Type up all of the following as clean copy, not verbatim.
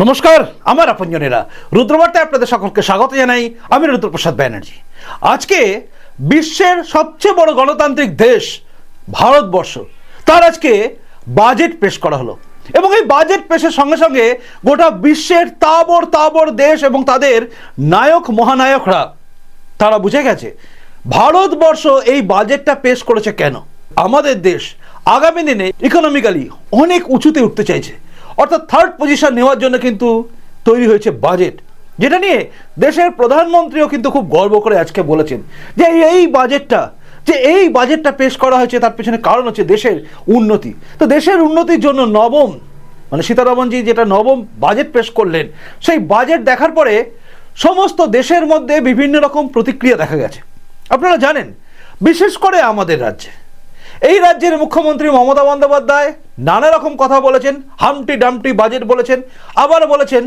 নমস্কার, আমার আপনজনেরা, রুদ্রবার্তায় আপনাদের সকলকে স্বাগত জানাই। আমি রুদ্রপ্রসাদ ব্যানার্জি। আজকে বিশ্বের সবচেয়ে বড় গণতান্ত্রিক দেশ ভারতবর্ষ, তার আজকে বাজেট পেশ করা হলো এবং এই বাজেট পেশের সঙ্গে সঙ্গে গোটা বিশ্বের তাবড় তাবড় দেশ এবং তাদের নায়ক মহানায়করা তারা বুঝে গেছে ভারতবর্ষ এই বাজেটটা পেশ করেছে কেন। আমাদের দেশ আগামী দিনে ইকোনমিক্যালি অনেক উঁচুতে উঠতে চাইছে, অর্থাৎ থার্ড পজিশন নেওয়ার জন্য কিন্তু তৈরি হয়েছে বাজেট, যেটা নিয়ে দেশের প্রধানমন্ত্রীও কিন্তু খুব গর্ব করে আজকে বলেছেন যে এই বাজেটটা পেশ করা হয়েছে তার পেছনে কারণ হচ্ছে দেশের উন্নতি। তো দেশের উন্নতির জন্য সীতারামনজি যেটা নবম বাজেট পেশ করলেন, সেই বাজেট দেখার পরে সমস্ত দেশের মধ্যে বিভিন্ন রকম প্রতিক্রিয়া দেখা গেছে। আপনারা জানেন, বিশেষ করে আমাদের রাজ্যে, এই রাজ্যের মুখ্যমন্ত্রী মমতা বন্দ্যোপাধ্যায় নানা রকম কথা বলেছেন, হামটি ডামটি বাজেট বলেছেন, আবার বলেছেন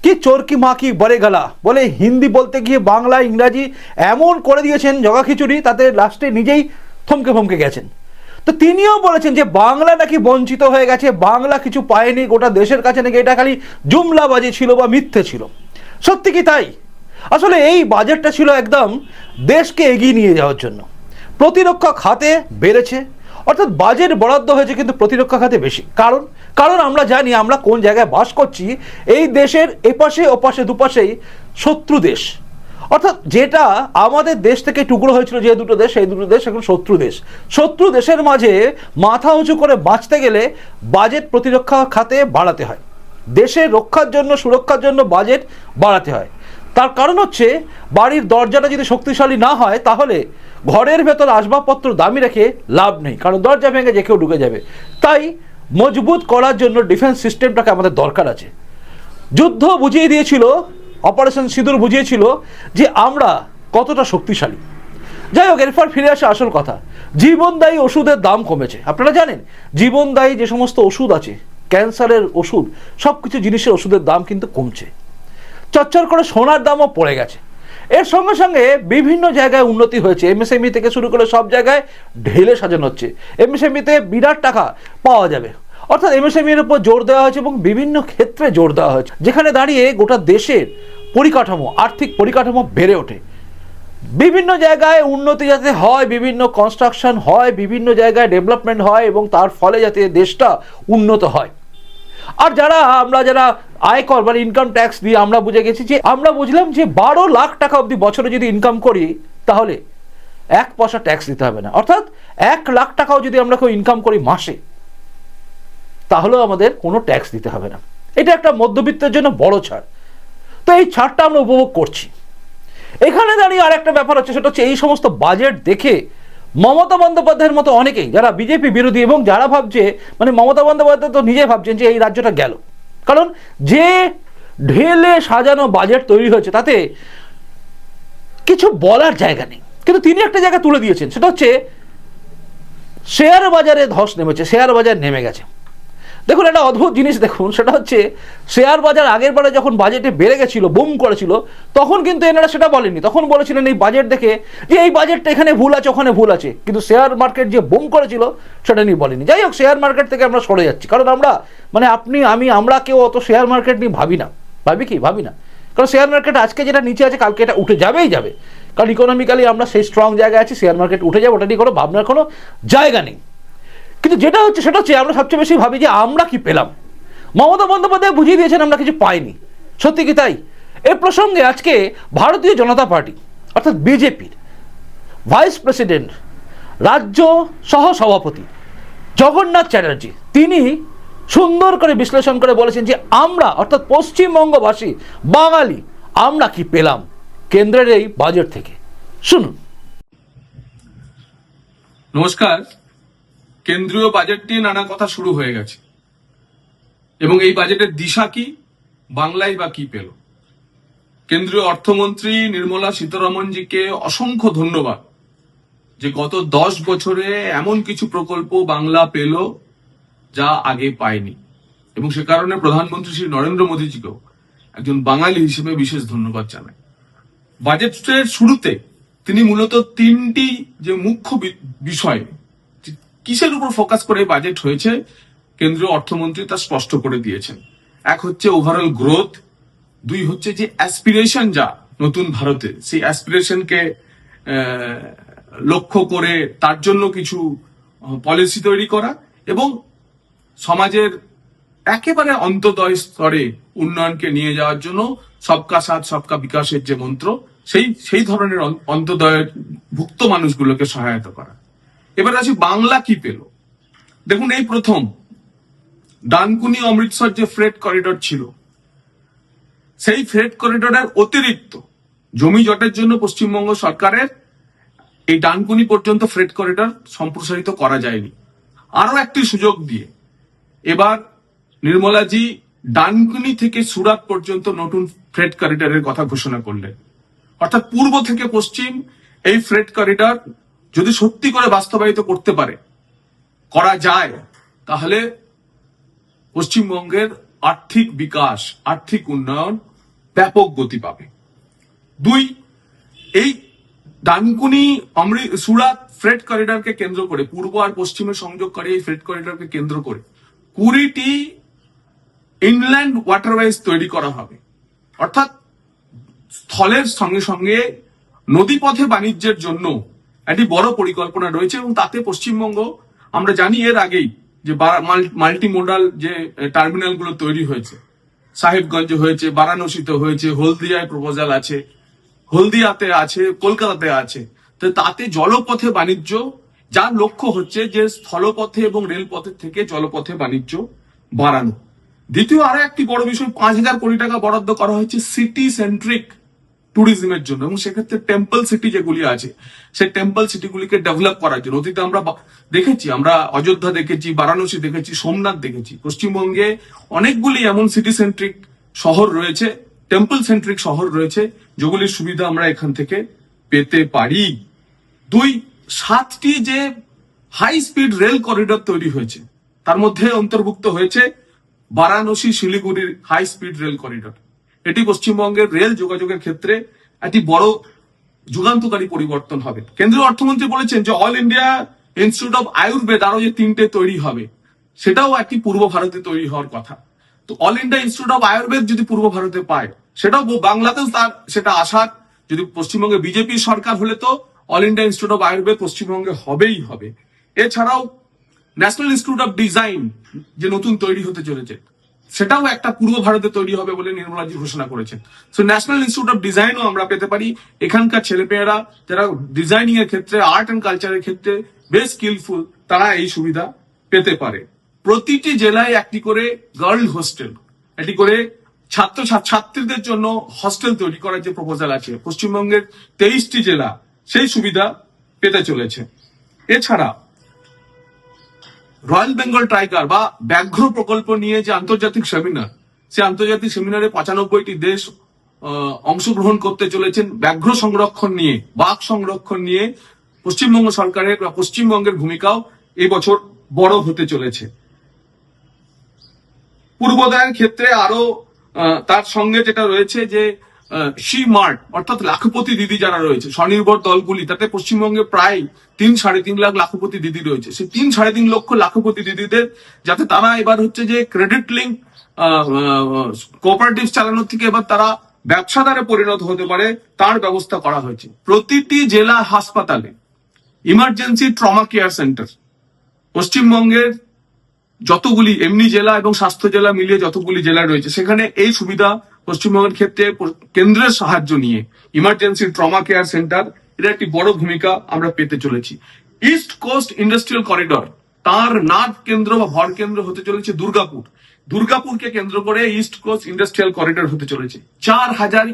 কি চোরকি মাকি বরে গেলা বলে হিন্দি বলতে গিয়ে বাংলা ইংরাজি এমন করে দিয়েছেন জগা খিচুড়ি, তাতে লাস্টে নিজেই থমকে গেছেন। তো তিনিও বলেছেন যে বাংলা নাকি বঞ্চিত হয়ে গেছে, বাংলা কিছু পায়নি, গোটা দেশের কাছে নাকি এটা খালি জুমলাবাজি ছিল বা মিথ্যে ছিল। সত্যি কি তাই? আসলে এই বাজেটটা ছিল একদম দেশকে এগিয়ে নিয়ে যাওয়ার জন্য। প্রতিরক্ষা খাতে বেড়েছে, অর্থাৎ বাজেট বরাদ্দ হয়েছে কিন্তু প্রতিরক্ষা খাতে বেশি। কারণ আমরা জানি আমরা কোন জায়গায় বাস করছি। এই দেশের এপাশে ওপাশে দুপাশেই শত্রু দেশ, অর্থাৎ যেটা আমাদের দেশ থেকে টুকরো হয়েছিল যে দুটো দেশ, সেই দুটো দেশ এখন শত্রু দেশের মাঝে মাথা উঁচু করে বাঁচতে গেলে বাজেট প্রতিরক্ষা খাতে বাড়াতে হয়। দেশের রক্ষার জন্য, সুরক্ষার জন্য বাজেট বাড়াতে হয়। তার কারণ হচ্ছে বাড়ির দরজাটা যদি শক্তিশালী না হয় তাহলে ঘরের ভেতর আসবাবপত্র দামি রেখে লাভ নেই, কারণ দরজা ভেঙে যে কেউ ঢুকে যাবে। তাই মজবুত করার জন্য ডিফেন্স সিস্টেমটাকে আমাদের দরকার আছে। যুদ্ধ বুঝিয়ে দিয়েছিল, অপারেশন সিঁদুর বুঝিয়েছিল যে আমরা কতটা শক্তিশালী। যাই হোক, এরপর ফিরে আসে আসল কথা। জীবনদায়ী ওষুধের দাম কমেছে। আপনারা জানেন, জীবনদায়ী যে সমস্ত ওষুধ আছে, ক্যান্সারের ওষুধ, সব কিছু জিনিসের ওষুধের দাম কিন্তু কমছে। চচ্চর করে সোনার দামও পড়ে গেছে। এর সঙ্গে সঙ্গে বিভিন্ন জায়গায় উন্নতি হয়েছে। এমএসএমই থেকে শুরু করে সব জায়গায় ঢেলে সাজানো হচ্ছে। এমএসএমইতে বিরাট টাকা পাওয়া যাবে, অর্থাৎ এমএসএমইর উপর জোর দেওয়া হয়েছে এবং বিভিন্ন ক্ষেত্রে জোর দেওয়া হয়েছে, যেখানে দাঁড়িয়ে গোটা দেশের পরিকাঠামো, আর্থিক পরিকাঠামো বেড়ে ওঠে। বিভিন্ন জায়গায় উন্নতি যাতে হয়, বিভিন্ন কনস্ট্রাকশন হয়, বিভিন্ন জায়গায় ডেভেলপমেন্ট হয় এবং তার ফলে যাতে দেশটা উন্নত হয়। আর যারা আয়কর মানে ইনকাম ট্যাক্স দিয়ে আমরা বুঝলাম যে 12 লাখ টাকা অবধি বছরে যদি ইনকাম করি তাহলে 1 পয়সা ট্যাক্স দিতে হবে না। অর্থাৎ 1 লাখ টাকাও যদি আমরা কেউ ইনকাম করি মাসে, তাহলেও আমাদের কোনো ট্যাক্স দিতে হবে না। এটা একটা মধ্যবিত্তের জন্য বড় ছাড়। তো এই ছাড়টা আমরা উপভোগ করছি। এখানে দাঁড়িয়ে আর একটা ব্যাপার হচ্ছে, সেটা হচ্ছে এই সমস্ত বাজেট দেখে মমতা বন্দ্যোপাধ্যায়ের মতো অনেকেই যারা বিজেপি বিরোধী এবং যারা ভাবছে, মানে মমতা বন্দ্যোপাধ্যায় তো নিজে ভাবছেন যে এই রাজ্যটা গেল, কারণ যে ঢেলে সাজানো বাজেট তৈরি হয়েছে তাতে কিছু বলার জায়গা নেই। কিন্তু তিনি একটা জায়গা তুলে দিয়েছেন, সেটা হচ্ছে শেয়ার বাজারে ধস নেমেছে, শেয়ার বাজার নেমে গেছে। দেখুন, একটা অদ্ভুত জিনিস দেখুন, সেটা হচ্ছে শেয়ার বাজার আগের বারে যখন বাজেটে বেড়ে গেছিল, বুম করেছিল, তখন কিন্তু এনারা সেটা বলেননি। তখন বলেছিলেন এই বাজেট দেখে যে এই বাজেটটা এখানে ভুল আছে, ওখানে ভুল আছে, কিন্তু শেয়ার মার্কেট যে বুম করেছিল সেটা নিয়ে বলেনি। যাই হোক, শেয়ার মার্কেট থেকে আমরা সরে যাচ্ছি, কারণ আমরা কেউ অত শেয়ার মার্কেট নিয়ে ভাবি না। কারণ শেয়ার মার্কেট আজকে যেটা নিচে আছে কালকে এটা উঠে যাবে, কারণ ইকোনমিক্যালি আমরা সেই স্ট্রং জায়গায় আছি। শেয়ার মার্কেট উঠে যাবে, ওটা নিয়ে কোনো ভাবনার কোনো জায়গা নেই। কিন্তু যেটা হচ্ছে সেটা হচ্ছে আমরা সবচেয়ে বেশি ভাবি যে আমরা কি পেলাম। মমতা বন্দ্যোপাধ্যায় বুঝিয়ে দিয়েছেন আমরা কিছু পাইনি। সত্যি কি তাই? এর প্রসঙ্গে আজকে ভারতীয় জনতা পার্টি অর্থাৎ বিজেপির ভাইস প্রেসিডেন্ট, রাজ্য সহ সভাপতি জগন্নাথ চ্যাটার্জি, তিনি সুন্দর করে বিশ্লেষণ করে বলেছেন যে আমরা অর্থাৎ পশ্চিমবঙ্গবাসী বাঙালি আমরা কি পেলাম কেন্দ্রের এই বাজেট থেকে। শুনুন। নমস্কার। কেন্দ্রীয় বাজেট নিয়ে নানা কথা শুরু হয়ে গেছে এবং এই বাজেটের দিশা কি, বাংলায় বা কি পেল। কেন্দ্রীয় অর্থমন্ত্রী নির্মলা সীতারমনজিকে অসংখ্য ধন্যবাদ যে গত 10 বছরে এমন কিছু প্রকল্প বাংলা পেল যা আগে পায়নি, এবং সে কারণে প্রধানমন্ত্রী শ্রী নরেন্দ্র মোদীজিকেও একজন বাঙালি হিসেবে বিশেষ ধন্যবাদ জানাই। বাজেটের শুরুতে তিনি মূলত 3টি যে মুখ্য বিষয়, কিসের উপর ফোকাস করে বাজেট হয়েছে, কেন্দ্রীয় অর্থমন্ত্রী তা স্পষ্ট করে দিয়েছেন। এক হচ্ছে ওভারঅল গ্রোথ, দুই হচ্ছে যে অ্যাসপিরেশন যা নতুন ভারতে, সেই অ্যাসপিরেশনকে লক্ষ্য করে তার জন্য কিছু পলিসি তৈরি করা, এবং সমাজের একেবারে অন্তদয় স্তরে উন্নয়নকে নিয়ে যাওয়ার জন্য সবকা সাথ সবকা বিকাশের যে মন্ত্র, সেই ধরনের অন্তদয়ের ভুক্ত মানুষগুলোকে সহায়তা করা। এবার আসি বাংলা কি পেল। দেখুন, এই প্রথম ডানকুনি অমৃতসর যে ফ্রেট করিডর ছিল, সেই ফ্রেট করিডরের অতিরিক্ত জমি জটের জন্য পশ্চিমবঙ্গ সরকারের এই ডানকুনি পর্যন্ত ফ্রেট করিডর সম্প্রসারিত করা যায়নি। আরো একটি সুযোগ দিয়ে এবার নির্মলাজি ডানকুনি থেকে সুরাট পর্যন্ত নতুন ফ্রেট করিডরের কথা ঘোষণা করলেন। অর্থাৎ পূর্ব থেকে পশ্চিম এই ফ্রেট করিডর যদি সত্যি করে বাস্তবায়িত করতে পারে, করা যায়, তাহলে পশ্চিমবঙ্গের আর্থিক বিকাশ, আর্থিক উন্নয়ন ব্যাপক গতি পাবে। দুই, এই ডানকুনি সুরাট ফ্রেট করিডরকে কেন্দ্র করে, পূর্ব আর পশ্চিমে সংযোগকারী এই ফ্রেট করিডরকে কেন্দ্র করে 20টি ইনল্যান্ড ওয়াটারওয়েজ তৈরি করা হবে। অর্থাৎ স্থলের সঙ্গে সঙ্গে নদীপথে বাণিজ্যের জন্য একটি বড় পরিকল্পনা রয়েছে, এবং তাতে পশ্চিমবঙ্গ, আমরা জানি এর আগেই যে মাল্টি মোডাল যে টার্মিনাল গুলো তৈরি হয়েছে, সাহেবগঞ্জে হয়েছে, বারাণসীতে হয়েছে, হলদিয়ায় প্রপোজাল আছে, হলদিয়াতে আছে, কলকাতাতে আছে। তো তাতে জলপথে বাণিজ্য, যার লক্ষ্য হচ্ছে যে স্থলপথে এবং রেলপথের থেকে জলপথে বাণিজ্য বাড়ানো। দ্বিতীয় আরো একটি বড় বিষয়, 5,000 কোটি টাকা বরাদ্দ করা হয়েছে সিটি সেন্ট্রিক ট্যুরিজমের জন্য, এবং সেক্ষেত্রে টেম্পল সিটি যেগুলি আছে, সেই টেম্পল সিটিগুলিকে ডেভেলপ করার জন্য। অতীতে আমরা দেখেছি, আমরা অযোধ্যা দেখেছি, বারাণসী দেখেছি, সোমনাথ দেখেছি। পশ্চিমবঙ্গে অনেকগুলি এমন সিটি সেন্ট্রিক শহর রয়েছে, টেম্পল সেন্ট্রিক শহর রয়েছে, যেগুলির সুবিধা আমরা এখান থেকে পেতে পারি। দুই, 7টি যে হাই স্পিড রেল করিডর তৈরি হয়েছে, তার মধ্যে অন্তর্ভুক্ত হয়েছে বারাণসী শিলিগুড়ির হাই স্পিড রেল করিডর। এটি পশ্চিমবঙ্গের রেল যোগাযোগের ক্ষেত্রে একটি বড় যুগান্তকারী পরিবর্তন হবে। কেন্দ্রীয় অর্থমন্ত্রী বলেছেন যে all India institute of Ayurveda আরো যে 3টে তৈরি হবে, সেটাও একটি পূর্ব ভারতে তৈরি হওয়ার কথা। তো all India institute of Ayurveda যদি পূর্ব ভারতে পায়, সেটাও বাংলাতেও তার সেটা আসার, যদি পশ্চিমবঙ্গে বিজেপি সরকার হলে তো all India institute of Ayurveda পশ্চিমবঙ্গে হবেই হবে। এছাড়াও ন্যাশনাল ইনস্টিটিউট অফ ডিজাইন যে নতুন তৈরি হতে চলেছে, সেটাও একটা পূর্ব ভারতে তৈরি হবে বলে নির্মলাজি ঘোষণা করেছেন। সো ন্যাশনাল ইনস্টিটিউট অফ ডিজাইনও আমরা পেতে পারি। এখানকার ছেলেমেয়েরা যারা ডিজাইনিং এর ক্ষেত্রে, আর্ট এন্ড কালচারের ক্ষেত্রে বেশ স্কিলফুল, তারা এই সুবিধা পেতে পারে। প্রতিটি জেলায় একটি করে গার্ল হোস্টেল, একটি করে ছাত্রীদের জন্য হস্টেল তৈরি করার যে প্রপোজাল আছে, পশ্চিমবঙ্গের 23টি জেলা সেই সুবিধা পেতে চলেছে। এছাড়া রয়্যাল বেঙ্গল টাইগার বা ব্যাঘ্র প্রকল্প নিয়ে যে আন্তর্জাতিক সেমিনার, সেই আন্তর্জাতিক সেমিনারে 95টি দেশ অংশগ্রহণ করতে চলেছেন। ব্যাঘ্র সংরক্ষণ নিয়ে, বাঘ সংরক্ষণ নিয়ে পশ্চিমবঙ্গ সরকারের বা পশ্চিমবঙ্গের ভূমিকাও এই বছর বড় হতে চলেছে। পূর্বোদয়ের ক্ষেত্রে আরো তার সঙ্গে যেটা রয়েছে যে সি মার্ট, অর্থাৎ লাখপতি দিদি যারা রয়েছে, স্বনির্ভর দলগুলি, তাতে পশ্চিমবঙ্গে প্রায় 3-3.5 লাখ লাখপতি দিদি রয়েছে। সেই 3-3.5 লক্ষ লাখপতি দিদিদের যাতে তারা এবার হচ্ছে যে ক্রেডিট লিঙ্ক কোঅপারেটিভ চালানোর থেকে এবার তারা ব্যবসাদারে পরিণত হতে পারে, তার ব্যবস্থা করা হয়েছে। প্রতিটি জেলা হাসপাতালে ইমার্জেন্সি ট্রমা কেয়ার সেন্টার, পশ্চিমবঙ্গের যতগুলি এমনি জেলা এবং স্বাস্থ্য জেলা মিলিয়ে যতগুলি জেলা রয়েছে, সেখানে এই সুবিধা পশ্চিমবঙ্গের ক্ষেত্রে কেন্দ্রের সাহায্য নিয়ে ইমার্জেন্সি ট্রমা কেয়ার সেন্টার, এটা একটি বড় ভূমিকা আমরা পেতে চলেছি। ইস্ট কোস্ট ইন্ডাস্ট্রিয়াল করিডর, তার নাদ কেন্দ্র বা ভর কেন্দ্র হতে চলেছে দুর্গাপুর। দুর্গাপুরকে কেন্দ্র করে ইস্ট কোস্ট ইন্ডাস্ট্রিয়াল করিডর হতে চলেছে। 4,000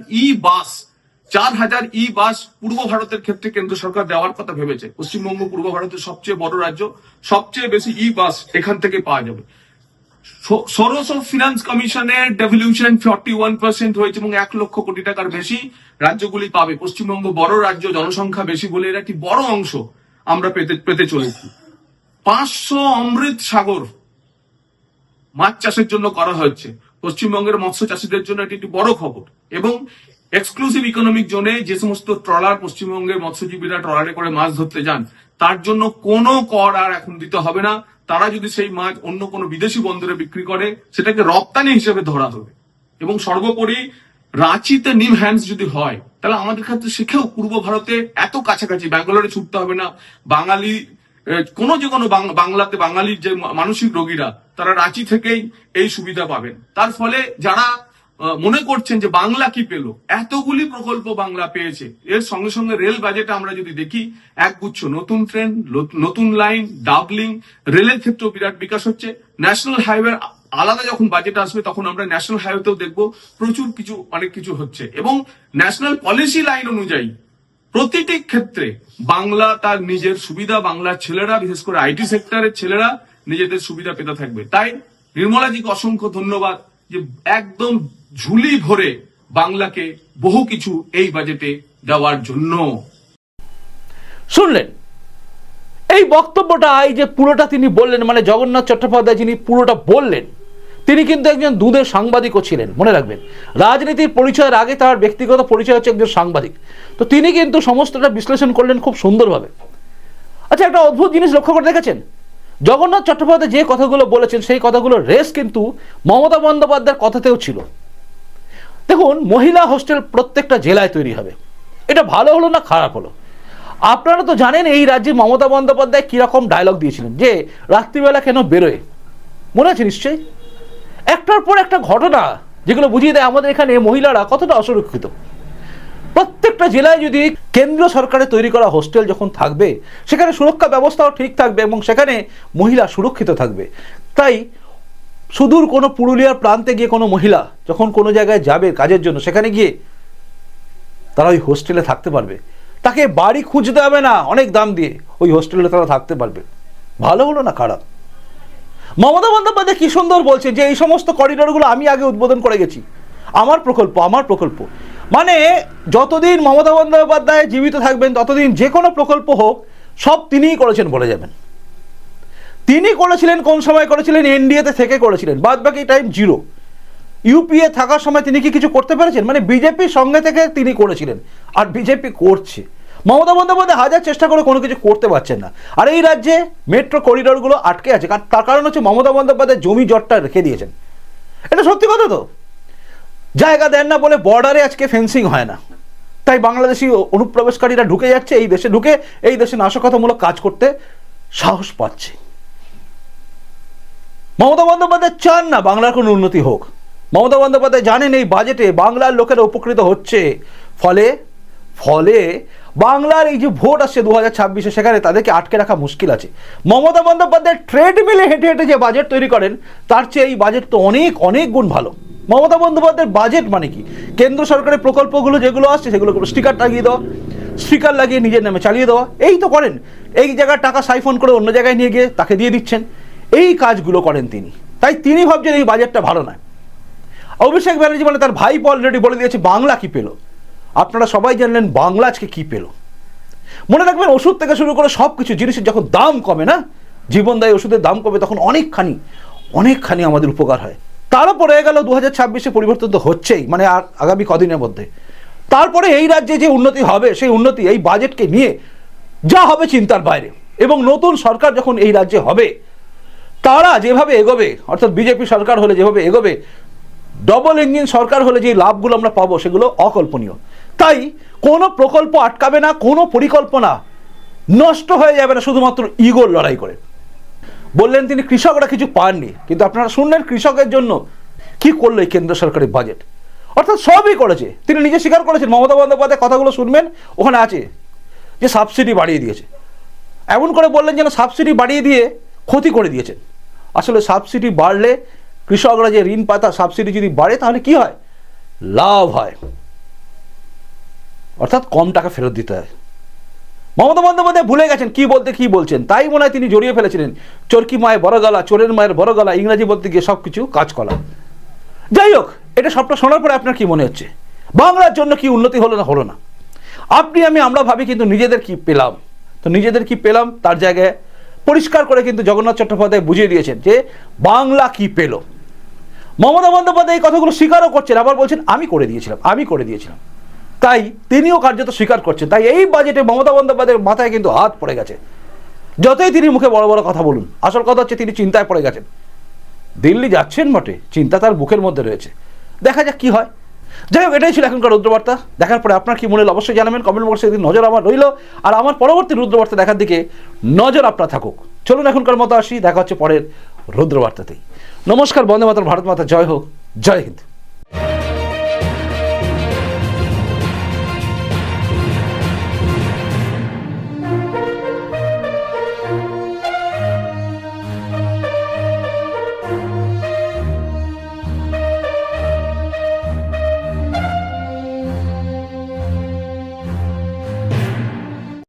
ই বাস পূর্ব ভারতের ক্ষেত্রে কেন্দ্র সরকার দেওয়ার কথা ভেবেছে। পশ্চিমবঙ্গ পূর্ব ভারতের সবচেয়ে বড় রাজ্য, সবচেয়ে বেশি ই বাস এখান থেকে পাওয়া যাবে। সোর্স অফ ফিনান্স কমিশনের ডেভলিউশন 41% হয়েছে এবং 1 লক্ষ কোটি টাকার বেশি রাজ্যগুলি পাবে। পশ্চিমবঙ্গ বড় রাজ্য, জনসংখ্যা বেশি বলে এর একটি বড় অংশ আমরা পেতে চলেছি। 500 অমৃত সাগর মাছ চাষের জন্য করা হচ্ছে। পশ্চিমবঙ্গের মৎস্য চাষীদের জন্য এটি একটি বড় খবর। এবং এক্সক্লুসিভ ইকোনমিক জোনে যে সমস্ত ট্রলার পশ্চিমবঙ্গের মৎস্যজীবীরা ট্রলারে করে মাছ ধরতে যান, তার জন্য কোনো কর আর এখন দিতে হবে না। তারা যদি সেই মাছ অন্য কোনো বিদেশি বন্দরে বিক্রি করে সেটাকে রপ্তানি হিসেবে ধরা হবে। এবং সর্বোপরি রাঁচিতে নিম হ্যান্ডস যদি হয় তাহলে আমাদের ক্ষেত্রে শিখেও পূর্ব ভারতে এত কাছাকাছি ব্যাঙ্গালোরে ছুটতে হবে না। বাঙালি যে কোনো বাংলাতে বাঙালির যে মানসিক রোগীরা তারা রাঁচি থেকেই এই সুবিধা পাবেন। তার ফলে যারা মনে করছেন যে বাংলা কি পেল, এতগুলি প্রকল্প বাংলা পেয়েছে। এর সঙ্গে সঙ্গে রেল বাজেটে আমরা যদি দেখি একগুচ্ছ নতুন ট্রেন, নতুন লাইন, ডাবলিং, রেলের ক্ষেত্রেও বিরাট বিকাশ হচ্ছে। ন্যাশনাল হাইওয়ে আলাদা যখন বাজেট আসবে তখন আমরা ন্যাশনাল হাইওয়েতেও দেখবো প্রচুর অনেক কিছু হচ্ছে। এবং ন্যাশনাল পলিসি লাইন অনুযায়ী প্রতিটি ক্ষেত্রে বাংলা তার নিজের সুবিধা, বাংলার ছেলেরা বিশেষ করে আইটি সেক্টরের ছেলেরা নিজেদের সুবিধা পেতে থাকবে। তাই নির্মলাজিকে অসংখ্য ধন্যবাদ যে একদম ঝুলি ভরে বাংলাকে বহু কিছু এই বাজেটে দেওয়ার জন্য। শুনলেন এই বক্তব্যটা, এই যে পুরোটা তিনি বললেন, মানে জগন্নাথ চট্টোপাধ্যায় যিনি পুরোটা বললেন, তিনি কিন্তু একজন দুধের সাংবাদিকও ছিলেন। মনে রাখবেন, রাজনীতির পরিচয়ের আগে তার ব্যক্তিগত পরিচয় হচ্ছে একজন সাংবাদিক। তো তিনি কিন্তু সমস্তটা বিশ্লেষণ করলেন খুব সুন্দরভাবে। আচ্ছা, একটা অদ্ভুত জিনিস লক্ষ্য করে দেখেছেন, জগন্নাথ চট্টোপাধ্যায় যে কথাগুলো বলেছেন সেই কথাগুলোর রেস কিন্তু মমতা বন্দ্যোপাধ্যায়ের কথাতেও ছিল। দেখুন, মহিলা হোস্টেল প্রত্যেকটা জেলায় তৈরি হবে, এটা ভালো হলো না খারাপ হলো? আপনারা তো জানেন এই রাজ্যে মমতা বন্দ্যোপাধ্যায় কিরকম ডায়লগ দিয়েছিলেন যে রাত্রিবেলা কেন বেরোয়, মনে আছে নিশ্চয়ই? একটার পর একটা ঘটনা যেগুলো বুঝিয়ে দেয় আমাদের এখানে মহিলারা কতটা অসুরক্ষিত। প্রত্যেকটা জেলায় যদি কেন্দ্র সরকারের তৈরি করা হোস্টেল যখন থাকবে, সেখানে সুরক্ষা ব্যবস্থাও ঠিক থাকবে এবং সেখানে মহিলা সুরক্ষিত থাকবে। তাই সুদূর কোনো পুরুলিয়ার প্রান্তে গিয়ে কোনো মহিলা যখন কোনো জায়গায় যাবে কাজের জন্য, সেখানে গিয়ে তারা ওই হোস্টেলে থাকতে পারবে, তাকে বাড়ি খুঁজতে হবে না অনেক দাম দিয়ে, ওই হোস্টেলে তারা থাকতে পারবে। ভালো হলো না খারাপ? মমতা বন্দ্যোপাধ্যায় কি সুন্দর বলছে যে এই সমস্ত করিডোরগুলো আমি আগে উদ্বোধন করে গেছি, আমার প্রকল্প। মানে যতদিন মমতা বন্দ্যোপাধ্যায় জীবিত থাকবেন ততদিন যে কোনো প্রকল্প হোক সব তিনিই করেছেন বলে যাবেন। তিনি করেছিলেন, কোন সময় করেছিলেন? এনডিএতে থেকে করেছিলেন, বাদ বাকি টাইম জিরো। ইউপিএ থাকার সময় তিনি কি কিছু করতে পেরেছেন? মানে বিজেপির সঙ্গে থেকে তিনি করেছিলেন, আর বিজেপি করছে। মমতা বন্দ্যোপাধ্যায় হাজার চেষ্টা করে কোনো কিছু করতে পারছেন না। আর এই রাজ্যে মেট্রো করিডোরগুলো আটকে আছে, তার কারণ হচ্ছে মমতা বন্দ্যোপাধ্যায় জমি জটটা রেখে দিয়েছেন। এটা সত্যি কথা তো। জায়গা দেন না বলে বর্ডারে আজকে ফেন্সিং হয় না, তাই বাংলাদেশি অনুপ্রবেশকারীরা ঢুকে যাচ্ছে, এই দেশে ঢুকে এই দেশে নাশকতামূলক কাজ করতে সাহস পাচ্ছে। মমতা বন্দ্যোপাধ্যায় চান না বাংলার কোনো উন্নতি হোক। মমতা বন্দ্যোপাধ্যায় জানেন এই বাজেটে বাংলার লোকেরা উপকৃত হচ্ছে, ফলে বাংলার এই যে ভোট আসছে 2026-এ, সেখানে তাদেরকে আটকে রাখা মুশকিল আছে। মমতা বন্দ্যোপাধ্যায় ট্রেডমিলে হেঁটে হেঁটে যে বাজেট তৈরি করেন তার চেয়ে এই বাজেট তো অনেক গুণ ভালো। মমতা বন্দ্যোপাধ্যায়ের বাজেট মানে কি? কেন্দ্র সরকারের প্রকল্পগুলো যেগুলো আসছে সেগুলো স্টিকার লাগিয়ে দেওয়া, স্টিকার লাগিয়ে নিজের নামে চালিয়ে দেওয়া, এই তো করেন। এই জায়গায় টাকা সাইফন করে অন্য জায়গায় নিয়ে গিয়ে তাকে দিয়ে দিচ্ছেন, এই কাজগুলো করেন তিনি। তাই তিনি ভাবছেন এই বাজেটটা ভালো নয়। অভিষেক ব্যানার্জি মানে তার ভাইপো অলরেডি বলে দিয়েছে বাংলা কি পেল। আপনারা সবাই জানলেন বাংলা আজকে কি পেল। মনে রাখবেন, ওষুধ থেকে শুরু করে সব কিছু জিনিসের যখন দাম কমে না, জীবনদায়ী ওষুধের দাম কমে, তখন অনেকখানি আমাদের উপকার হয়। তারও পরে গেল 2026-এ পরিবর্তন তো হচ্ছেই, মানে আর আগামী কদিনের মধ্যে। তারপরে এই রাজ্যে যে উন্নতি হবে, সেই উন্নতি এই বাজেটকে নিয়ে যা হবে চিন্তার বাইরে। এবং নতুন সরকার যখন এই রাজ্যে হবে, তারা যেভাবে এগোবে, অর্থাৎ বিজেপি সরকার হলে যেভাবে এগোবে, ডবল ইঞ্জিন সরকার হলে যে লাভগুলো আমরা পাবো সেগুলো অকল্পনীয়। তাই কোনো প্রকল্প আটকাবে না, কোনো পরিকল্পনা নষ্ট হয়ে যাবে না শুধুমাত্র ইগোর লড়াই করে। বললেন তিনি কৃষকরা কিছু পাননি, কিন্তু আপনারা শুনলেন কৃষকের জন্য কি করলো এই কেন্দ্র সরকারের বাজেট। অর্থাৎ সবই করেছে, তিনি নিজে স্বীকার করেছেন। মমতা বন্দ্যোপাধ্যায় কথাগুলো শুনবেন, ওখানে আছে যে সাবসিডি বাড়িয়ে দিয়েছে। এমন করে বললেন যেন সাবসিডি বাড়িয়ে দিয়ে ক্ষতি করে দিয়েছেন। আসলে সাবসিডি বাড়লে কৃষকরা যে ঋণ পাতা, সাবসিডি যদি বাড়ে তাহলে কি হয়? লাভ হয়, অর্থাৎ কম টাকা ফেরত দিতে হয়। মমতা বন্দ্যোপাধ্যায় ভুলে গেছেন কি বলছেন, তাই মনে হয় তিনি জড়িয়ে ফেলেছিলেন চরকি মায়ের বড় গলা, চোরের মায়ের বড় গলা, ইংরাজি বলতে গিয়ে সব কিছু কাজ করা। যাই হোক, এটা সবটা শোনার পরে আপনার কি মনে হচ্ছে? বাংলার জন্য কি উন্নতি হলো না? আমরা ভাবি কিন্তু নিজেদের কি পেলাম। তো নিজেদের কি পেলাম তার জায়গায় পরিষ্কার করে কিন্তু জগন্নাথ চট্টোপাধ্যায় বুঝিয়ে দিয়েছেন যে বাংলা কি পেল। মমতা বন্দ্যোপাধ্যায় এই কথাগুলো স্বীকারও করছেন, আবার বলছেন আমি করে দিয়েছিলাম। তাই তিনিও কার্যত স্বীকার করছেন। তাই এই বাজেটে মমতা বন্দ্যোপাধ্যায়ের মাথায় কিন্তু হাত পড়ে গেছে। যতই তিনি মুখে বড় বড় কথা বলুন, আসল কথা হচ্ছে তিনি চিন্তায় পড়ে গেছেন। দিল্লি যাচ্ছেন বটে, চিন্তা তার বুকের মধ্যে রয়েছে। দেখা যাক কি হয়। যাই হোক, এটাই ছিল এখনকার রুদ্রবার্তা। দেখার পরে আপনার কি মনে হলো অবশ্যই জানাবেন কমেন্ট বক্সে। এদিন নজর আমার রইল, আর আমার পরবর্তী রুদ্রবার্তা দেখার দিকে নজর আপনার থাকুক। চলুন এখনকার মতো আসি, দেখা হচ্ছে পরের রুদ্রবার্তাতেই। নমস্কার, বন্দে মাতরম, ভারত মাতা জয় হোক, জয় হিন্দ।